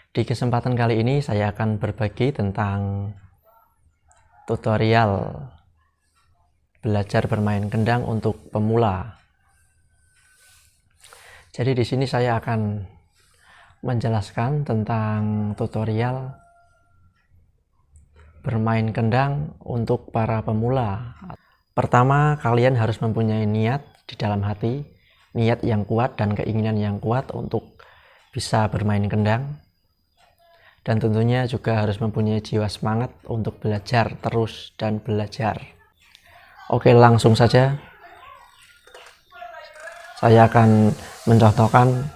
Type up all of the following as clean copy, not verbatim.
Di kesempatan kali ini saya akan berbagi tentang tutorial belajar bermain kendang untuk pemula. Jadi di sini saya akan menjelaskan tentang tutorial bermain kendang untuk para pemula. Pertama, kalian harus mempunyai niat di dalam hati, niat yang kuat dan keinginan yang kuat untuk bisa bermain kendang. Dan tentunya juga harus mempunyai jiwa semangat untuk belajar terus dan belajar. Oke, langsung saja saya akan mencontohkan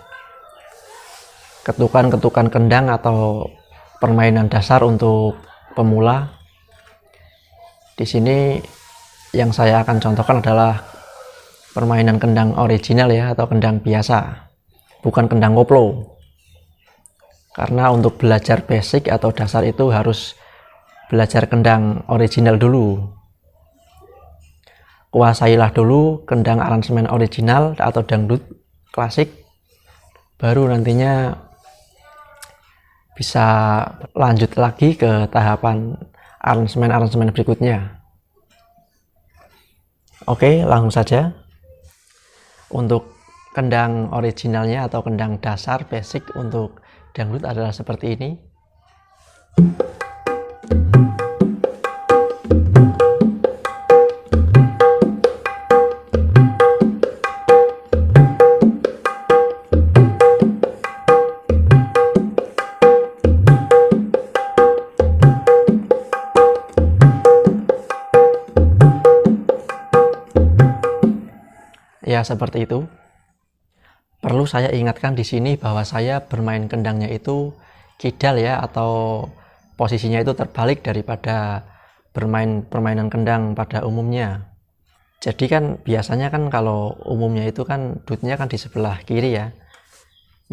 ketukan-ketukan kendang atau permainan dasar untuk pemula. Di sini yang saya akan contohkan adalah permainan kendang original ya, atau kendang biasa, bukan kendang koplo. Karena untuk belajar basic atau dasar itu harus belajar kendang original dulu. Kuasailah dulu kendang aransemen original atau dangdut klasik, baru nantinya bisa lanjut lagi ke tahapan aransemen berikutnya. Oke, langsung saja. Untuk kendang originalnya atau kendang dasar basic untuk dangdut adalah seperti ini. Ya, seperti itu. Perlu saya ingatkan di sini bahwa saya bermain kendangnya itu kidal ya, atau posisinya itu terbalik daripada bermain permainan kendang pada umumnya. Jadi kan biasanya kan kalau umumnya itu kan dutnya kan di sebelah kiri ya.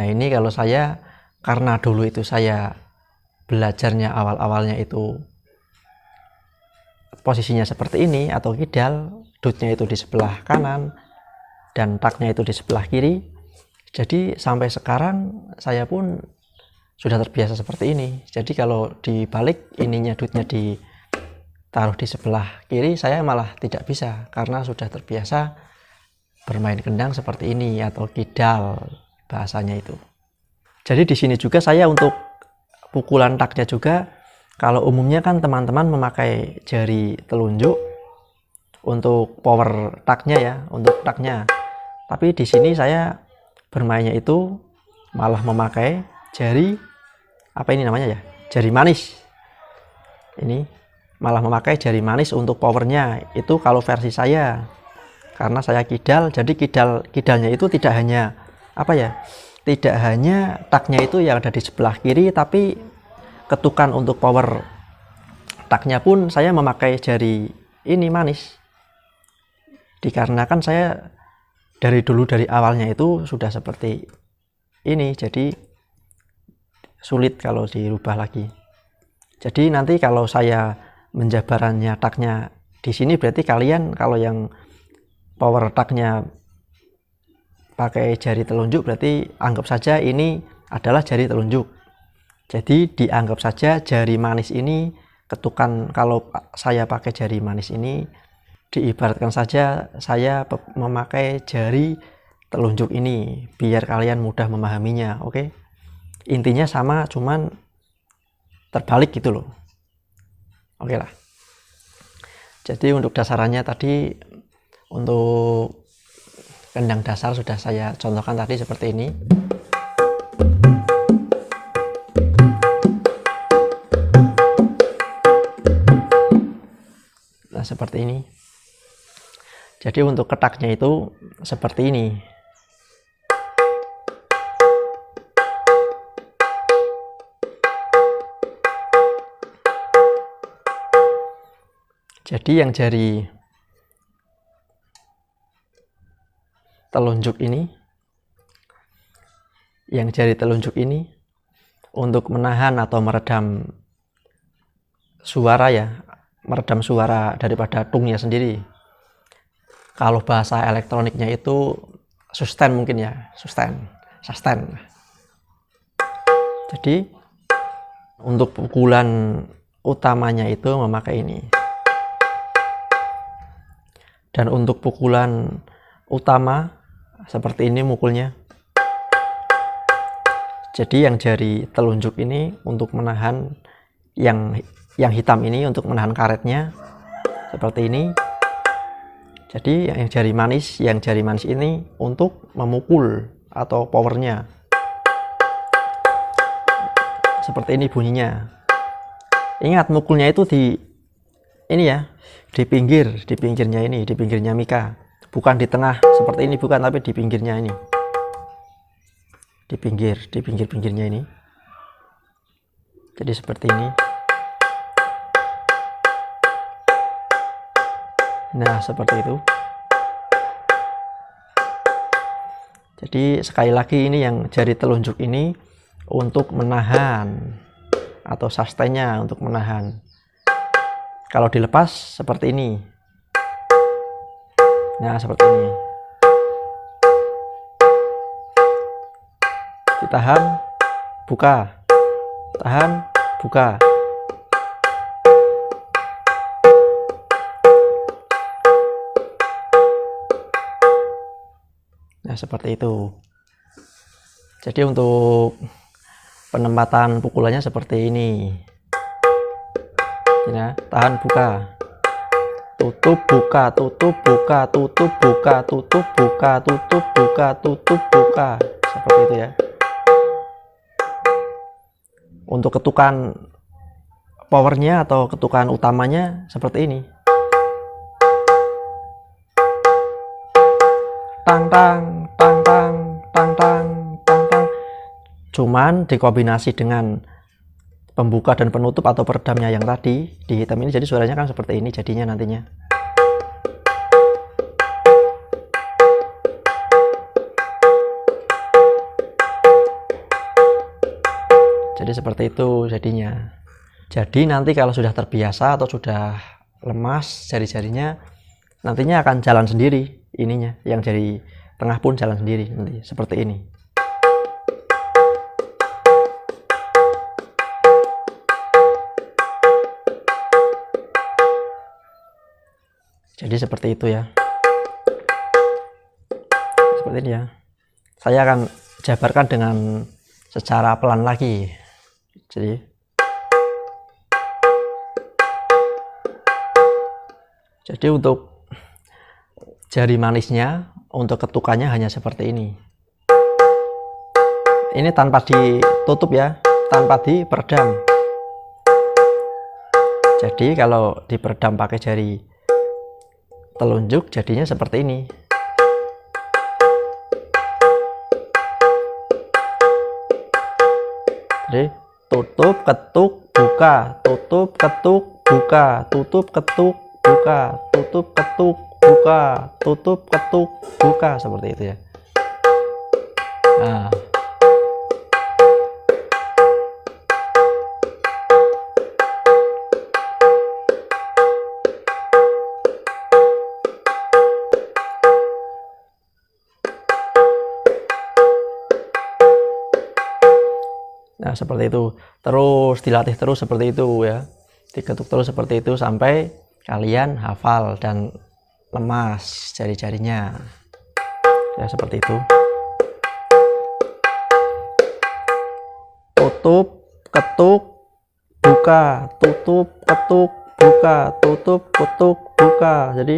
Nah ini kalau saya, karena dulu itu saya belajarnya awal-awalnya itu posisinya seperti ini atau kidal, dutnya itu di sebelah kanan dan taknya itu di sebelah kiri. Jadi sampai sekarang saya pun sudah terbiasa seperti ini. Jadi kalau dibalik ininya dutnya ditaruh di sebelah kiri, saya malah tidak bisa karena sudah terbiasa bermain kendang seperti ini atau kidal bahasanya itu. Jadi di sini juga saya untuk pukulan taknya juga, kalau umumnya kan teman-teman memakai jari telunjuk untuk power taknya ya, untuk taknya. Tapi di sini saya bermainnya itu malah memakai jari apa ini namanya ya, jari manis. Ini malah memakai jari manis untuk powernya itu kalau versi saya, karena saya kidal. Jadi kidalnya itu tidak hanya apa ya, tidak hanya taknya itu yang ada di sebelah kiri, tapi ketukan untuk power taknya pun saya memakai jari ini manis, dikarenakan saya dari awalnya itu sudah seperti ini, jadi sulit kalau dirubah lagi. Jadi nanti kalau saya menjabarannya taknya di sini, berarti kalian kalau yang power taknya pakai jari telunjuk, berarti anggap saja ini adalah jari telunjuk. Jadi dianggap saja jari manis ini ketukan, kalau saya pakai jari manis ini diibaratkan saja saya memakai jari telunjuk ini, biar kalian mudah memahaminya. Oke, intinya sama, cuman terbalik gitu loh. Oke lah. Jadi untuk dasarannya tadi, untuk kendang dasar sudah saya contohkan tadi seperti ini. Nah seperti ini. Jadi untuk ketaknya itu seperti ini. Jadi yang jari telunjuk ini, untuk menahan atau meredam suara ya, meredam suara daripada tungnya sendiri. Kalau bahasa elektroniknya itu sustain mungkin ya, sustain. Jadi Untuk pukulan utamanya itu memakai ini. Dan untuk pukulan utama seperti ini mukulnya. Jadi yang jari telunjuk ini untuk menahan yang hitam ini, untuk menahan karetnya seperti ini. Jadi yang jari manis ini untuk memukul atau powernya. Seperti ini bunyinya. Ingat, mukulnya itu di ini ya, di pinggirnya ini, di pinggirnya mika. Bukan di tengah seperti ini, bukan, tapi di pinggirnya ini. Di pinggirnya ini. Jadi seperti ini. Nah, seperti itu. Jadi sekali lagi, ini yang jari telunjuk ini untuk menahan, atau sustainnya untuk menahan. Kalau dilepas seperti ini. Nah, seperti ini. Ditahan, buka. Tahan, buka. Nah, seperti itu. Jadi untuk penempatan pukulannya seperti ini. Ya, tahan, buka. Tutup, buka, tutup, buka, tutup, buka, tutup, buka, tutup, buka, tutup, buka. Seperti itu ya. Untuk ketukan powernya atau ketukan utamanya seperti ini. Tang tang tang tang tang tang tang tang. Cuman dikombinasi dengan pembuka dan penutup atau peredamnya yang tadi di hitam ini, jadi suaranya kan seperti ini jadinya nantinya. Jadi seperti itu jadinya. Jadi nanti kalau sudah terbiasa atau sudah lemas jari-jarinya, nantinya akan jalan sendiri ininya, yang jari tengah pun jalan sendiri nanti seperti ini. Jadi seperti itu ya. Seperti ini ya. Saya akan jabarkan dengan secara pelan lagi. Jadi untuk jari manisnya, untuk ketukannya hanya seperti ini. Ini tanpa ditutup ya, tanpa diperedam. Jadi kalau diperedam pakai jari telunjuk jadinya seperti ini. Jadi tutup, ketuk, buka, tutup, ketuk, buka, tutup, ketuk, buka, tutup, ketuk, buka, tutup, ketuk, buka, seperti itu ya. Nah, seperti itu. Terus dilatih terus seperti itu ya. Diketuk terus seperti itu sampai kalian hafal dan lemas jari-jarinya. Ya, seperti itu. Tutup, ketuk, buka, tutup, ketuk, buka, tutup, ketuk, buka. Jadi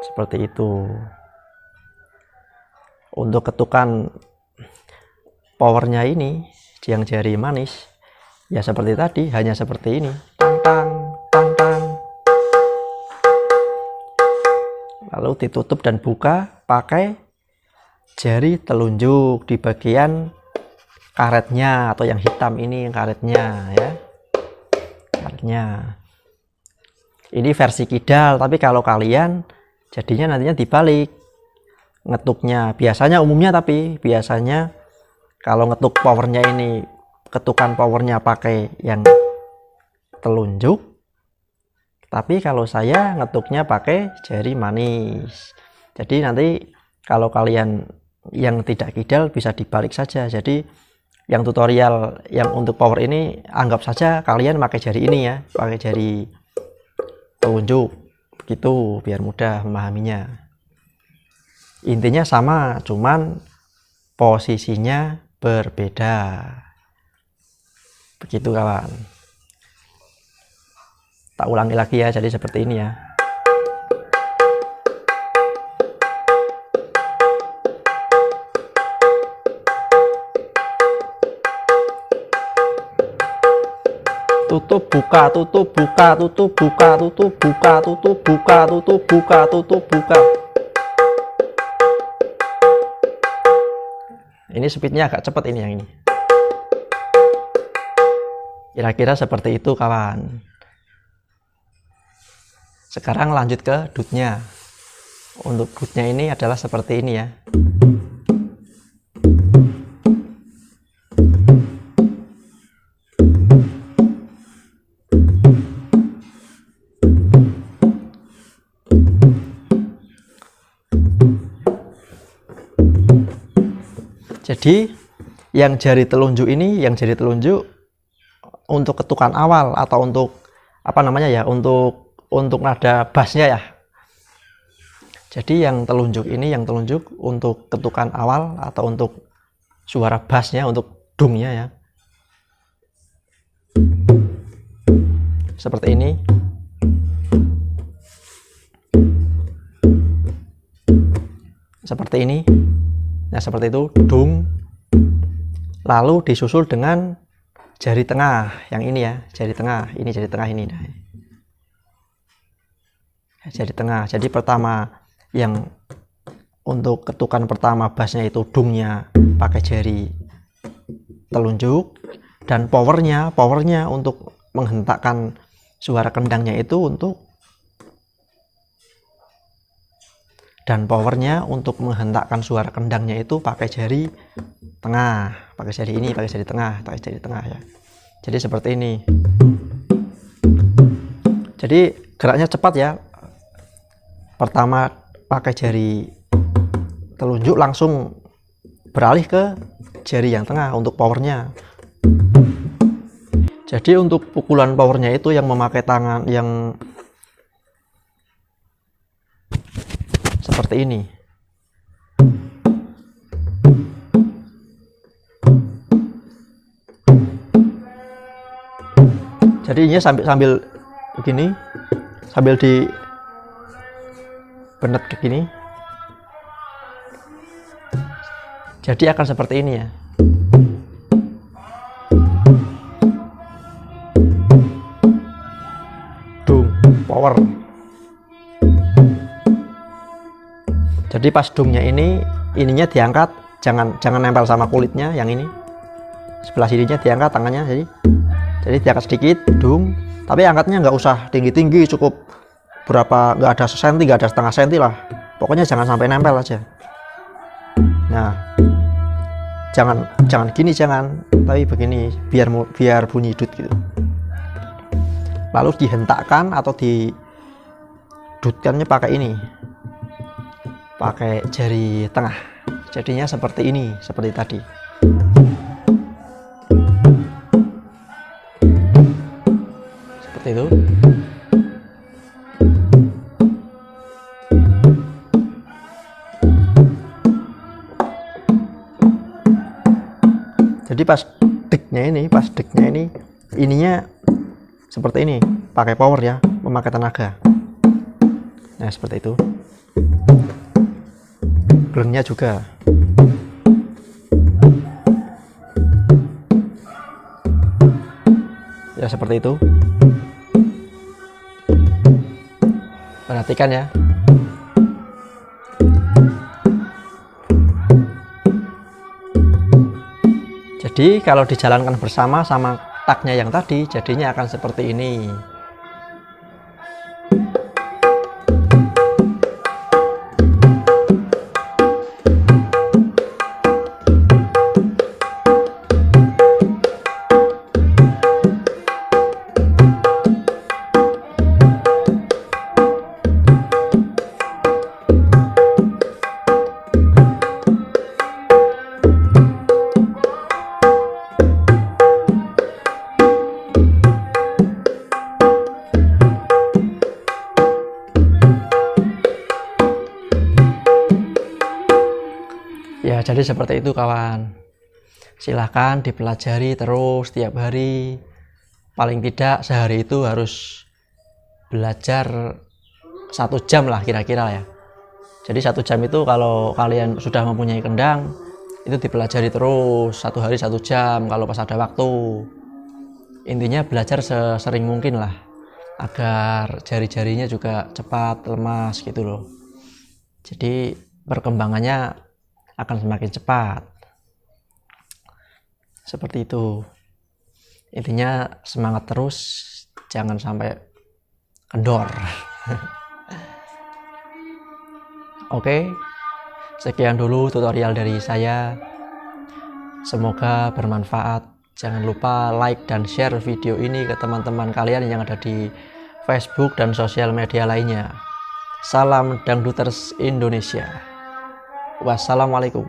seperti itu. Untuk ketukan powernya ini yang jari manis ya seperti tadi, hanya seperti ini, tang tang tang tang. Lalu ditutup dan buka pakai jari telunjuk di bagian karetnya atau yang hitam ini, yang karetnya ya, karetnya. Ini versi kidal, tapi kalau kalian jadinya nantinya dibalik ngetuknya. Biasanya umumnya, tapi biasanya kalau ngetuk powernya ini, ketukan powernya pakai yang telunjuk, tapi kalau saya ngetuknya pakai jari manis. Jadi nanti kalau kalian yang tidak kidal bisa dibalik saja. Jadi yang tutorial yang untuk power ini anggap saja kalian pakai jari ini ya, pakai jari telunjuk begitu biar mudah memahaminya. Intinya sama, cuman posisinya berbeda. Begitu kawan. Tak ulangi lagi ya, jadi seperti ini ya. Tutup buka, tutup buka, tutup buka, tutup buka, tutup buka, tutup buka, tutup buka. Ini speednya agak cepat ini yang ini. Kira-kira seperti itu kawan. Sekarang lanjut ke dutnya. Untuk dutnya ini adalah seperti ini ya. Jadi yang jari telunjuk ini, yang jari telunjuk untuk ketukan awal atau untuk apa namanya ya, untuk nada bassnya ya. Jadi yang telunjuk ini, yang telunjuk untuk ketukan awal atau untuk suara bassnya, untuk dungnya ya. Seperti ini. Seperti ini. Nah seperti itu, dung. Lalu disusul dengan jari tengah yang ini ya, jari tengah ini, jari tengah ini. Nah, jari tengah. Jadi pertama yang untuk ketukan pertama bassnya itu dungnya pakai jari telunjuk, dan powernya untuk menghentakkan suara kendangnya itu menghentakkan suara kendangnya itu pakai jari tengah, pakai jari ini, pakai jari tengah ya. Jadi seperti ini. Jadi geraknya cepat ya. Pertama pakai jari telunjuk, langsung beralih ke jari yang tengah untuk powernya. Jadi untuk pukulan powernya itu yang memakai tangan yang seperti ini. Jadi ini sambil begini, sambil di benet begini. Jadi akan seperti ini ya. Dung, power. Jadi pas dungnya ini, ininya diangkat, jangan nempel sama kulitnya yang ini. Sebelah sininya diangkat tangannya, jadi diangkat sedikit, dung. Tapi angkatnya nggak usah tinggi-tinggi, cukup berapa, nggak ada senti, nggak ada setengah senti lah. Pokoknya jangan sampai nempel aja. Nah, jangan gini, tapi begini, biar bunyi dut gitu. Lalu dihentakkan atau didutkannya pakai ini, pakai jari tengah. Jadinya seperti ini, seperti tadi. Seperti itu. Jadi pas deknya ini, ininya seperti ini, pakai power ya, memakai tenaga. Nah seperti itu. Gelengnya juga. Ya seperti itu. Perhatikan ya. Jadi kalau dijalankan bersama sama taknya yang tadi, jadinya akan seperti ini. Jadi seperti itu kawan, silahkan dipelajari terus tiap hari, paling tidak sehari itu harus belajar 1 jam lah kira-kira ya. Jadi 1 jam itu kalau kalian sudah mempunyai kendang, itu dipelajari terus 1 hari 1 jam kalau pas ada waktu. Intinya belajar sesering mungkin lah, agar jari-jarinya juga cepat lemas gitu loh. Jadi perkembangannya akan semakin cepat. Seperti itu. Intinya semangat terus, jangan sampai kendor. Oke, sekian dulu tutorial dari saya. Semoga bermanfaat. Jangan lupa like dan share video ini ke teman-teman kalian yang ada di Facebook dan sosial media lainnya. Salam Dangduters Indonesia. Wassalamualaikum.